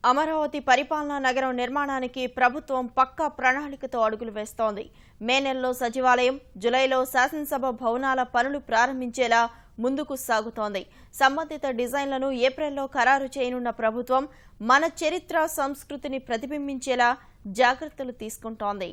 అమరావతి పరిపాలనా నగరం నిర్మాణానికి ప్రభుత్వం పక్కా ప్రణాళికతో అడుగులు వేస్తోంది. మే నెలలో సచివాలయం, జులైలో శాసనసభ భవనాల పనులు ప్రారంభించేలా ముందుకు సాగుతోంది. సంబంధిత డిజైన్లను ఏప్రిల్లో ఖరారు చేయనున్న ప్రభుత్వం మన చరిత్ర, సంస్కృతిని ప్రతిబింబించేలా జాగ్రత్తలు తీసుకుంటోంది.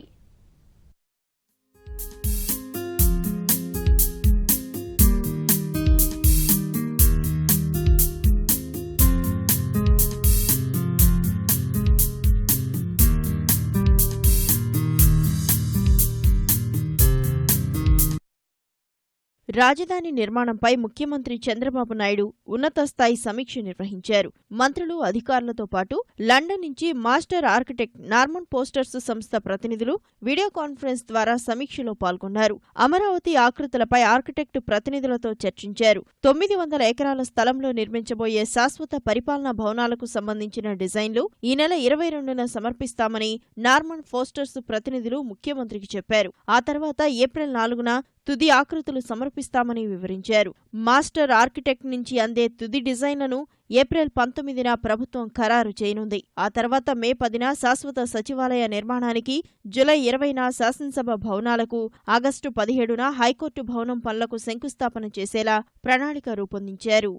రాజధాని నిర్మాణంపై ముఖ్యమంత్రి చంద్రబాబు నాయుడు ఉన్నత స్థాయి సమీక్ష నిర్వహించారు. మంత్రులు, అధికారులతో పాటు లండన్ నుంచి మాస్టర్ ఆర్కిటెక్ట్ నార్మన్ పోస్టర్స్ సంస్థ ప్రతినిధులు వీడియో కాన్ఫరెన్స్ ద్వారా సమీక్షలో పాల్గొన్నారు. అమరావతి ఆకృతులపై ఆర్కిటెక్టు ప్రతినిధులతో చర్చించారు. 900 ఎకరాల స్థలంలో నిర్మించబోయే శాశ్వత పరిపాలనా భవనాలకు సంబంధించిన డిజైన్లు ఈ నెల 22న సమర్పిస్తామని నార్మన్ పోస్టర్స్ ప్రతినిధులు ముఖ్యమంత్రికి చెప్పారు. ఆ తర్వాత ఏప్రిల్ 4న తుది ఆకృతులు సమర్పిస్తామని వివరించారు. మాస్టర్ ఆర్కిటెక్ట్ నుంచి అందే తుది డిజైన్లను ఏప్రిల్ 19న ప్రభుత్వం ఖరారు చేయనుంది. ఆ తర్వాత మే 10న శాశ్వత సచివాలయ నిర్మాణానికి, జులై 20న శాసనసభ భవనాలకు, ఆగస్టు 17న హైకోర్టు భవనం పనులకు శంకుస్థాపన చేసేలా ప్రణాళిక రూపొందించారు.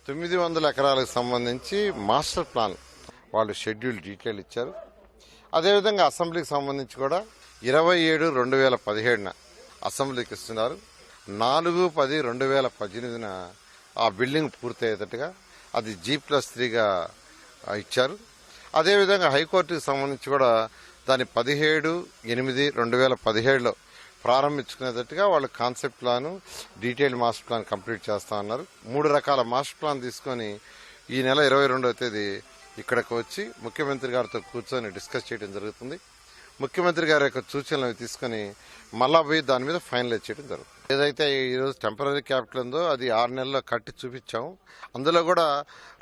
900 ఎకరాలకు సంబంధించి మాస్టర్ ప్లాన్ వాళ్ళు షెడ్యూల్ డీటెయిల్ ఇచ్చారు. అదేవిధంగా అసెంబ్లీకి సంబంధించి కూడా 27/2017న అసెంబ్లీకి ఇస్తున్నారు. 4/10/2018న ఆ బిల్డింగ్ పూర్తయ్యేటట్టుగా అది G+3గా ఇచ్చారు. అదేవిధంగా హైకోర్టుకి సంబంధించి కూడా దాన్ని 17/8/2017లో ప్రారంభించుకునేటట్టుగా వాళ్ళు concept plan, detail master plan complete చేస్తా ఉన్నారు. 3 రకాల మాస్టర్ ప్లాన్ తీసుకొని ఈ నెల 22వ తేదీ ఇక్కడికి వచ్చి ముఖ్యమంత్రి గారితో కూర్చొని డిస్కస్ చేయడం జరుగుతుంది. ముఖ్యమంత్రి గారి యొక్క సూచనలు తీసుకుని మళ్ళా పోయి దాని మీద ఫైనలైజ్ చేయడం జరుగుతుంది. ఏదైతే ఈరోజు టెంపరీ క్యాపిటల్ ఉందో అది 6 నెలల్లో కట్టి చూపించాము. అందులో కూడా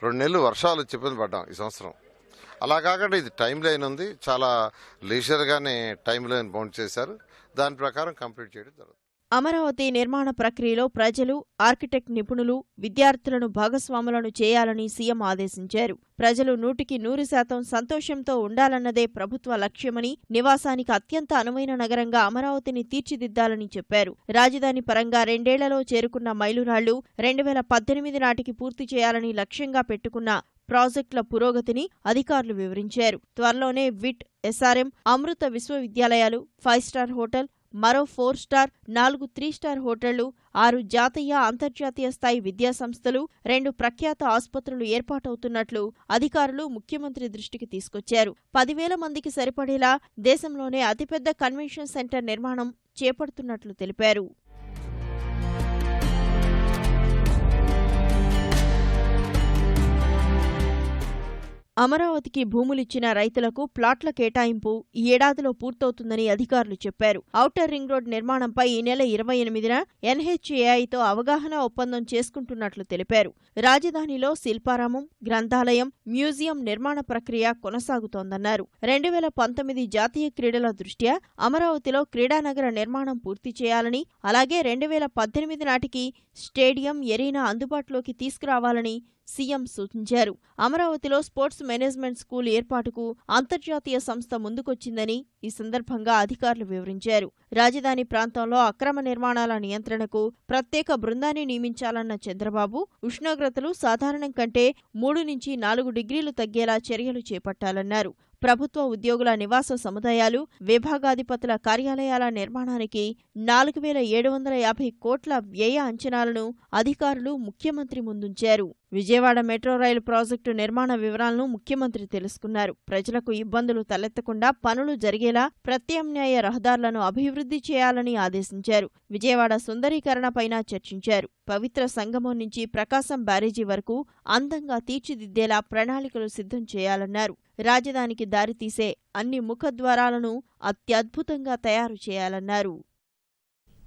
2 నెలలు వర్షాలు వచ్చి ఇబ్బంది పడ్డాం ఈ సంవత్సరం. అలా కాకుండా ఇది టైం లైన్ ఉంది, చాలా లీజర్గానే టైం లైన్ బౌండ్ చేశారు. దాని ప్రకారం కంప్లీట్ చేయడం జరుగుతుంది. అమరావతి నిర్మాణ ప్రక్రియలో ప్రజలు, ఆర్కిటెక్ట్ నిపుణులు, విద్యార్థులను భాగస్వాములను చేయాలని సీఎం ఆదేశించారు. ప్రజలు 100% సంతోషంతో ఉండాలన్నదే ప్రభుత్వ లక్ష్యమని, నివాసానికి అత్యంత అనువైన నగరంగా అమరావతిని తీర్చిదిద్దాలని చెప్పారు. రాజధాని పరంగా 2 ఏళ్లలో చేరుకున్న మైలురాళ్లు, 2018 నాటికి పూర్తి చేయాలని లక్ష్యంగా పెట్టుకున్న ప్రాజెక్టుల పురోగతిని అధికారులు వివరించారు. త్వరలోనే విట్, SRM, అమృత విశ్వవిద్యాలయాలు, 5 స్టార్ హోటల్, మరో 4 స్టార్, 4 3 స్టార్ హోటళ్లు, 6 జాతీయ, అంతర్జాతీయ స్థాయి విద్యాసంస్థలు, 2 ప్రఖ్యాత ఆసుపత్రులు ఏర్పాటవుతున్నట్లు అధికారులు ముఖ్యమంత్రి దృష్టికి తీసుకొచ్చారు. 10,000 మందికి సరిపడేలా దేశంలోనే అతిపెద్ద కన్వెన్షన్ సెంటర్ నిర్మాణం చేపడుతున్నట్లు తెలిపారు. అమరావతికి భూములిచ్చిన రైతులకు ప్లాట్ల కేటాయింపు ఈ ఏడాదిలో పూర్తవుతుందని అధికారులు చెప్పారు. ఔటర్ రింగ్ రోడ్ నిర్మాణంపై ఈ నెల 28న NHAIతో అవగాహన ఒప్పందం చేసుకుంటున్నట్లు తెలిపారు. రాజధానిలో శిల్పారామం, గ్రంథాలయం, మ్యూజియం నిర్మాణ ప్రక్రియ కొనసాగుతోందన్నారు. 2019 జాతీయ క్రీడల దృష్ట్యా అమరావతిలో క్రీడానగర నిర్మాణం పూర్తి చేయాలని, అలాగే 2018 నాటికి స్టేడియం, ఎరీనా అందుబాటులోకి తీసుకురావాలని సీఎం సూచించారు. అమరావతిలో స్పోర్ట్స్ మేనేజ్మెంట్ స్కూల్ ఏర్పాటుకు అంతర్జాతీయ సంస్థ ముందుకొచ్చిందని ఈ సందర్భంగా అధికారులు వివరించారు. రాజధాని ప్రాంతంలో అక్రమ నిర్మాణాల నియంత్రణకు ప్రత్యేక బృందాన్ని నియమించాలన్న చంద్రబాబు, ఉష్ణోగ్రతలు సాధారణం కంటే 3 నుంచి 4 డిగ్రీలు తగ్గేలా చర్యలు చేపట్టాలన్నారు. ప్రభుత్వ ఉద్యోగుల నివాస సముదాయాలు, విభాగాధిపతుల కార్యాలయాల నిర్మాణానికి 4,750 కోట్ల వ్యయ అంచనాలను అధికారులు ముఖ్యమంత్రి ముందుంచారు. విజయవాడ మెట్రో రైలు ప్రాజెక్టు నిర్మాణ వివరాలను ముఖ్యమంత్రి తెలుసుకున్నారు. ప్రజలకు ఇబ్బందులు తలెత్తకుండా పనులు జరిగేలా ప్రత్యామ్నాయ రహదారులను అభివృద్ధి చేయాలని ఆదేశించారు. విజయవాడ సుందరీకరణపైన చర్చించారు. పవిత్ర సంగమం నుంచి ప్రకాశం బ్యారేజీ వరకు అందంగా తీర్చిదిద్దేలా ప్రణాళికలు సిద్ధం చేయాలన్నారు. రాజధానికి దారితీసే అన్ని ముఖద్వారాలను అత్యద్భుతంగా తయారు చేయాలన్నారు.